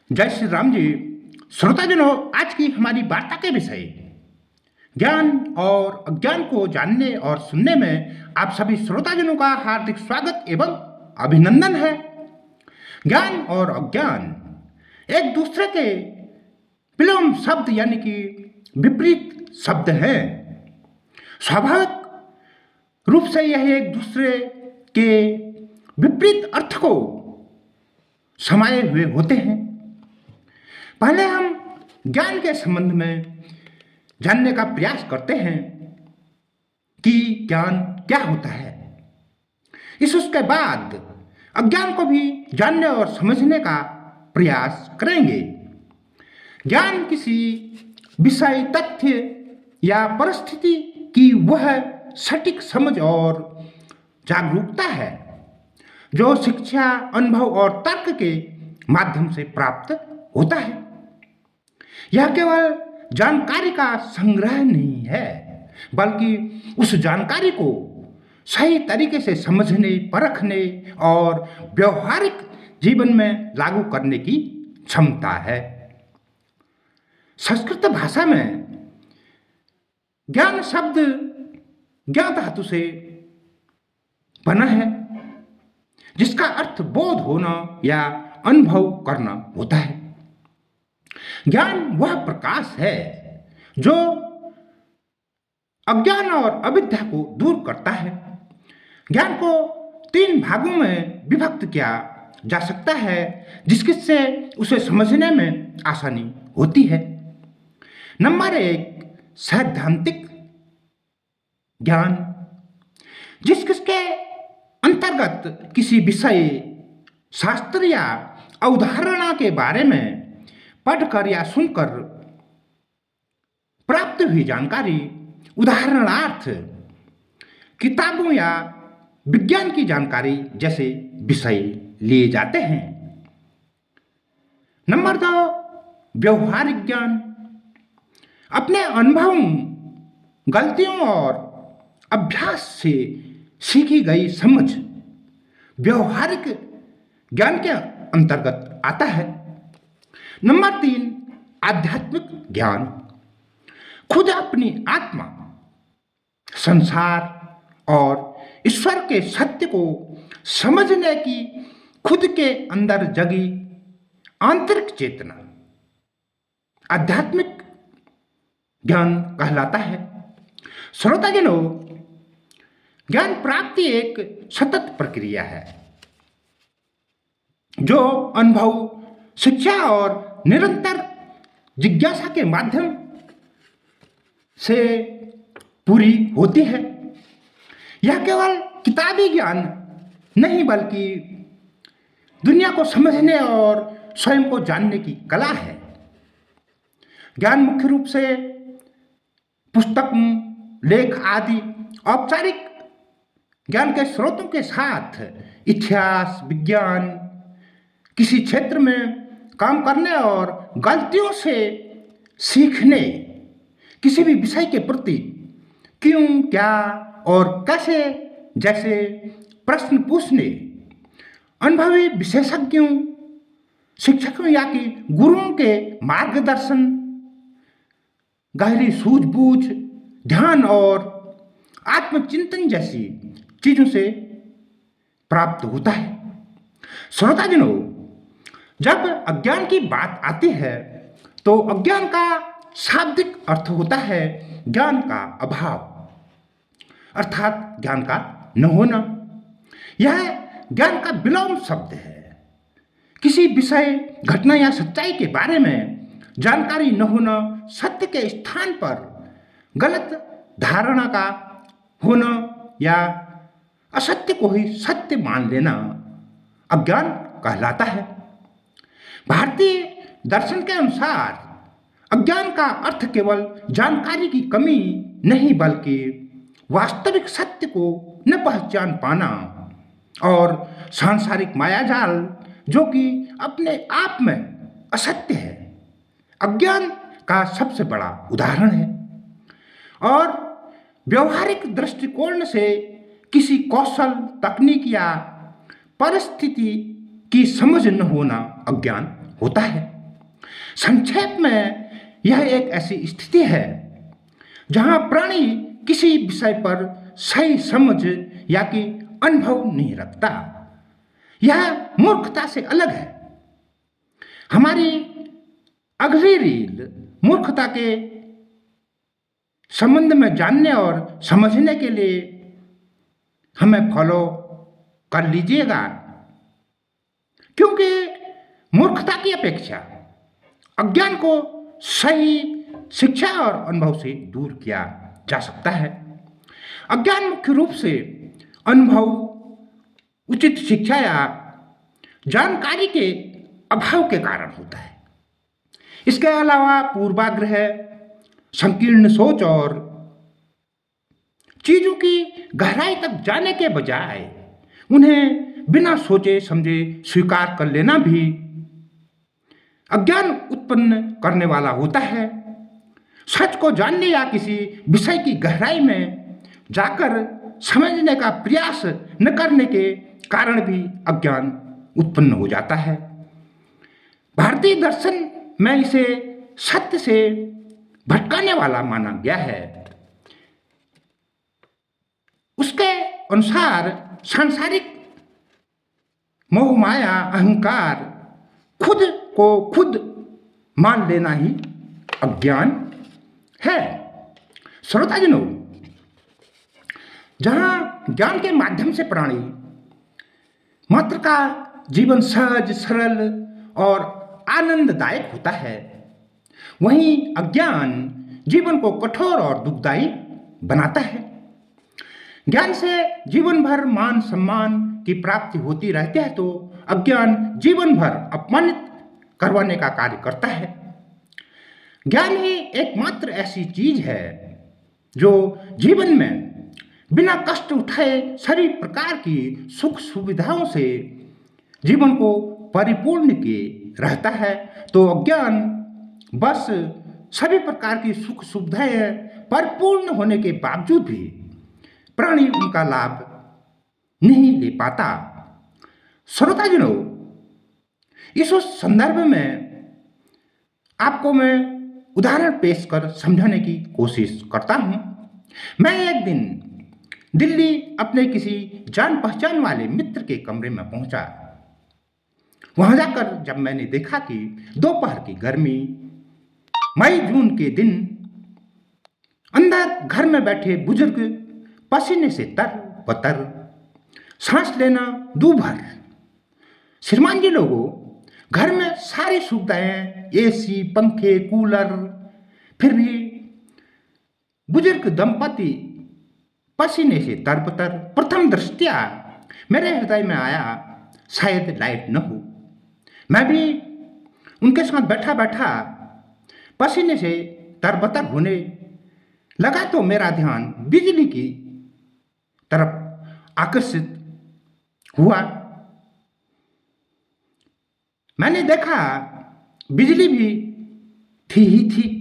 जय श्री राम जी। श्रोताजनों, आज की हमारी वार्ता के विषय ज्ञान और अज्ञान को जानने और सुनने में आप सभी श्रोताजनों का हार्दिक स्वागत एवं अभिनंदन है। ज्ञान और अज्ञान एक दूसरे के विलोम शब्द यानी कि विपरीत शब्द हैं। स्वाभाविक रूप से यह एक दूसरे के विपरीत अर्थ को समाये हुए होते हैं। पहले हम ज्ञान के संबंध में जानने का प्रयास करते हैं कि ज्ञान क्या होता है। उसके बाद अज्ञान को भी जानने और समझने का प्रयास करेंगे। ज्ञान किसी विषय, तथ्य या परिस्थिति की वह सटीक समझ और जागरूकता है जो शिक्षा, अनुभव और तर्क के माध्यम से प्राप्त होता है। यह केवल जानकारी का संग्रह नहीं है, बल्कि उस जानकारी को सही तरीके से समझने, परखने और व्यवहारिक जीवन में लागू करने की क्षमता है। संस्कृत भाषा में ज्ञान शब्द ज्ञान धातु से बना है, जिसका अर्थ बोध होना या अनुभव करना होता है। ज्ञान वह प्रकाश है जो अज्ञान और अविद्या को दूर करता है। ज्ञान को 3 भागों में विभक्त किया जा सकता है, जिससे उसे समझने में आसानी होती है। नंबर 1, सैद्धांतिक ज्ञान, जिसके अंतर्गत किसी विषय, शास्त्र या अवधारणा के बारे में पढ़कर या सुनकर प्राप्त हुई जानकारी, उदाहरणार्थ किताबों या विज्ञान की जानकारी जैसे विषय लिए जाते हैं। नंबर 2, व्यवहारिक ज्ञान, अपने अनुभवों, गलतियों और अभ्यास से सीखी गई समझ व्यवहारिक ज्ञान के अंतर्गत आता है। नंबर 3, आध्यात्मिक ज्ञान, खुद अपनी आत्मा, संसार और ईश्वर के सत्य को समझने की खुद के अंदर जगी आंतरिक चेतना आध्यात्मिक ज्ञान कहलाता है। श्रोताजनों, ज्ञान प्राप्ति एक सतत प्रक्रिया है जो अनुभव, शिक्षा और निरंतर जिज्ञासा के माध्यम से पूरी होती है। यह केवल किताबी ज्ञान नहीं, बल्कि दुनिया को समझने और स्वयं को जानने की कला है। ज्ञान मुख्य रूप से पुस्तक, लेख आदि औपचारिक ज्ञान के स्रोतों के साथ इतिहास, विज्ञान, किसी क्षेत्र में काम करने और गलतियों से सीखने, किसी भी विषय के प्रति क्यों, क्या और कैसे जैसे प्रश्न पूछने, अनुभवी विशेषज्ञों, शिक्षकों या कि गुरुओं के मार्गदर्शन, गहरी सूझबूझ, ध्यान और आत्मचिंतन जैसी चीजों से प्राप्त होता है। श्रोताजनों, जब अज्ञान की बात आती है तो अज्ञान का शाब्दिक अर्थ होता है ज्ञान का अभाव, अर्थात ज्ञान का न होना। यह ज्ञान का विलोम शब्द है। किसी विषय, घटना या सच्चाई के बारे में जानकारी न होना, सत्य के स्थान पर गलत धारणा का होना या असत्य को ही सत्य मान लेना अज्ञान कहलाता है। भारतीय दर्शन के अनुसार अज्ञान का अर्थ केवल जानकारी की कमी नहीं, बल्कि वास्तविक सत्य को न पहचान पाना और सांसारिक मायाजाल जो कि अपने आप में असत्य है, अज्ञान का सबसे बड़ा उदाहरण है। और व्यवहारिक दृष्टिकोण से किसी कौशल, तकनीक या परिस्थिति की समझ न होना अज्ञान होता है। संक्षेप में यह एक ऐसी स्थिति है जहां प्राणी किसी विषय पर सही समझ या कि अनुभव नहीं रखता। यह मूर्खता से अलग है। हमारी अगली रील मूर्खता के संबंध में जानने और समझने के लिए हमें फॉलो कर लीजिएगा, क्योंकि मूर्खता की अपेक्षा अज्ञान को सही शिक्षा और अनुभव से दूर किया जा सकता है। अज्ञान मुख्य रूप से अनुभव, उचित शिक्षा या जानकारी के अभाव के कारण होता है। इसके अलावा पूर्वाग्रह, संकीर्ण सोच और चीजों की गहराई तक जाने के बजाय उन्हें बिना सोचे समझे स्वीकार कर लेना भी अज्ञान उत्पन्न करने वाला होता है। सच को जानने या किसी विषय की गहराई में जाकर समझने का प्रयास न करने के कारण भी अज्ञान उत्पन्न हो जाता है। भारतीय दर्शन में इसे सत्य से भटकाने वाला माना गया है। उसके अनुसार सांसारिक मोह, माया, अहंकार, खुद को खुद मान लेना ही अज्ञान है। श्रोताजनों, जहां ज्ञान के माध्यम से प्राणी मात्र का जीवन सहज, सरल और आनंददायक होता है, वहीं अज्ञान जीवन को कठोर और दुखदायी बनाता है। ज्ञान से जीवन भर मान सम्मान की प्राप्ति होती रहती है, तो अज्ञान जीवन भर अपमानित करवाने का कार्य करता है। ज्ञान ही एकमात्र ऐसी चीज है जो जीवन में बिना कष्ट उठाए सभी प्रकार की सुख सुविधाओं से जीवन को परिपूर्ण किए रहता है। तो अज्ञान बस सभी प्रकार की सुख सुविधाएं परिपूर्ण होने के बावजूद भी प्राणी उनका लाभ नहीं ले पाता। श्रोताजनों, इस संदर्भ में आपको मैं उदाहरण पेश कर समझाने की कोशिश करता हूं। मैं एक दिन दिल्ली अपने किसी जान पहचान वाले मित्र के कमरे में पहुंचा। वहां जाकर जब मैंने देखा कि दोपहर की गर्मी, मई जून के दिन, अंदर घर में बैठे बुजुर्ग पसीने से तर-बतर, सांस लेना दूभर। श्रीमान जी लोगों, घर में सारी सुविधाएं, एसी, पंखे, कूलर, फिर भी बुजुर्ग दंपति पसीने से तरबतर। प्रथम दृष्टया मेरे हृदय में आया, शायद लाइट न हो। मैं भी उनके साथ बैठा बैठा पसीने से तरबतर होने लगा, तो मेरा ध्यान बिजली की तरफ आकर्षित हुआ। मैंने देखा बिजली भी थी ही थी।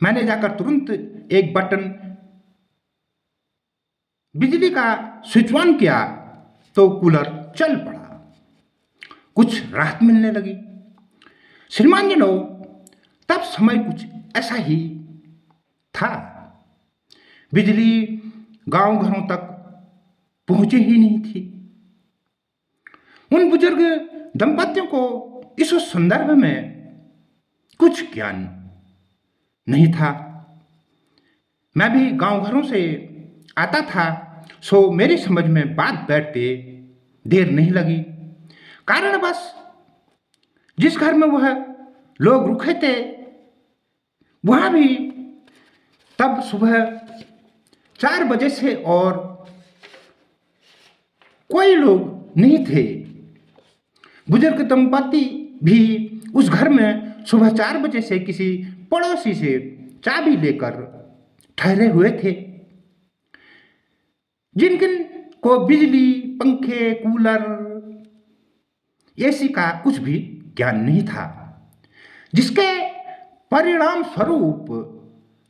मैंने जाकर तुरंत एक बटन बिजली का स्विच ऑन किया तो कूलर चल पड़ा। कुछ राहत मिलने लगी। श्रीमान जी लोग, तब समय कुछ ऐसा ही था। बिजली गांव घरों तक पहुंची ही नहीं थी। उन बुजुर्ग दंपतियों को इस संदर्भ में कुछ ज्ञान नहीं था। मैं भी गांव घरों से आता था, सो मेरी समझ में बात बैठते देर नहीं लगी। कारण बस जिस घर में वह लोग रुके थे, वहां भी तब सुबह 4 बजे से और कोई लोग नहीं थे। बुजुर्ग दंपति भी उस घर में सुबह 4 बजे से किसी पड़ोसी से चाबी लेकर ठहरे हुए थे। जिन जिन को बिजली, पंखे, कूलर, एसी का कुछ भी ज्ञान नहीं था, जिसके परिणाम स्वरूप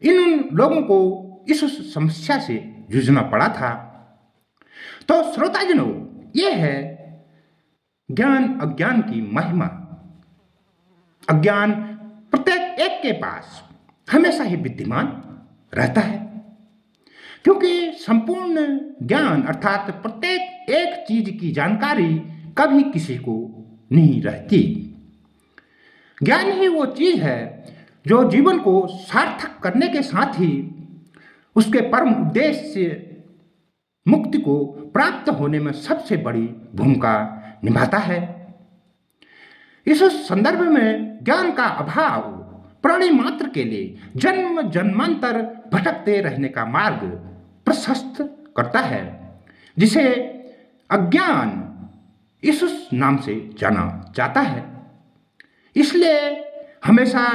इन लोगों को इस समस्या से जूझना पड़ा था। तो श्रोताजनों, ये है ज्ञान अज्ञान की महिमा। अज्ञान प्रत्येक एक के पास हमेशा ही विद्यमान रहता है, क्योंकि संपूर्ण ज्ञान अर्थात प्रत्येक एक चीज की जानकारी कभी किसी को नहीं रहती। ज्ञान ही वो चीज है जो जीवन को सार्थक करने के साथ ही उसके परम उद्देश्य से मुक्ति को प्राप्त होने में सबसे बड़ी भूमिका निभाता है। इस संदर्भ में ज्ञान का अभाव प्राणी मात्र के लिए जन्म जन्मांतर भटकते रहने का मार्ग प्रशस्त करता है, जिसे अज्ञान इस नाम से जाना जाता है। इसलिए हमेशा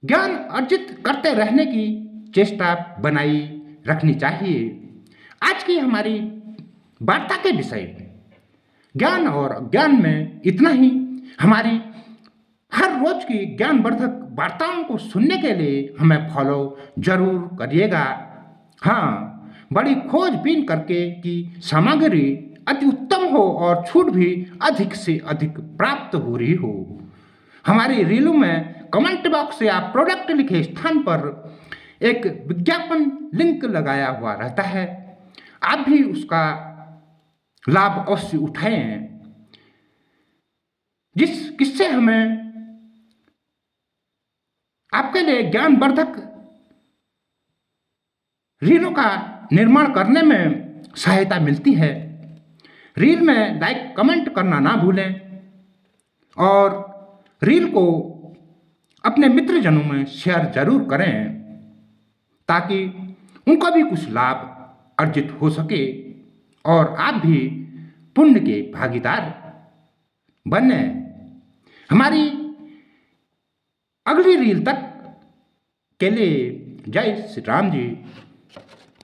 ज्ञान अर्जित करते रहने की चेष्टा बनाई रखनी चाहिए। आज की हमारी वार्ता के विषय ज्ञान और अज्ञान में इतना ही। हमारी हर रोज की ज्ञानवर्धक वार्ताओं को सुनने के लिए हमें फॉलो जरूर करिएगा। हाँ, बड़ी खोजबीन करके कि सामग्री अति उत्तम हो और छूट भी अधिक से अधिक प्राप्त हो रही हो। हमारी रीलों में कमेंट बॉक्स या प्रोडक्ट लिखे स्थान पर एक विज्ञापन लिंक लगाया हुआ रहता है, आप भी उसका लाभ अवश्य उठाएं, किससे हमें आपके लिए ज्ञानवर्धक रीलों का निर्माण करने में सहायता मिलती है। रील में लाइक कमेंट करना ना भूलें और रील को अपने मित्रजनों में शेयर जरूर करें, ताकि उनको भी कुछ लाभ अर्जित हो सके और आप भी पुण्य के भागीदार बने। हमारी अगली रील तक के लिए जय श्री राम जी।